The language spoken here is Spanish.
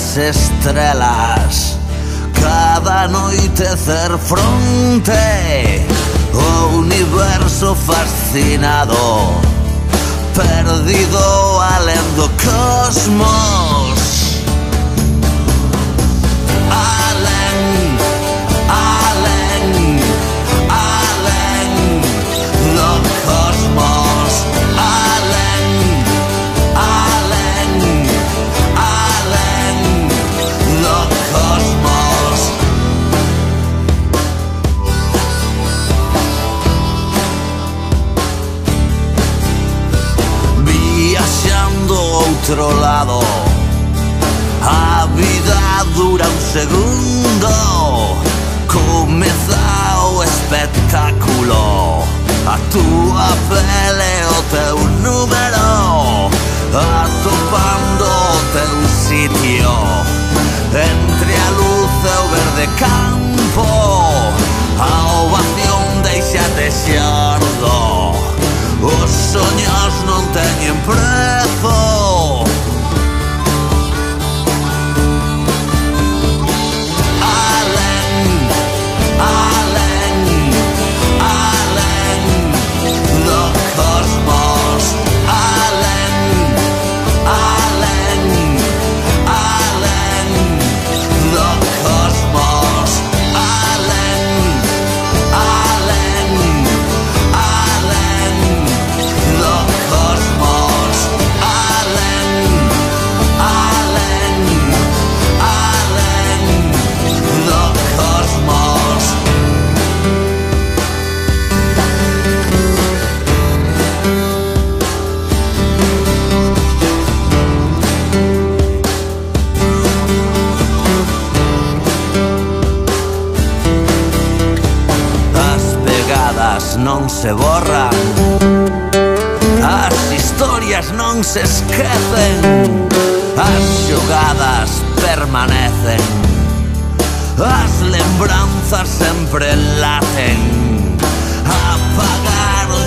das estrelas cada noite hacer fronte ao universo fascinado, perdido alén do cosmos. Alén, alén, alén do cosmos. Alén, alén, alén do cosmos. Viaxando ao outro lado, a vida dura un segundo, comeza o espectáculo, a túa pele o teu número, atopando o teu sitio entre a luz e o verde campo. A ovación deixate xordo, os soños non teñen prezo. Non se borran, as historias non se esquecen, as xogadas permanecen, as lembranzas sempre laten. Apagar o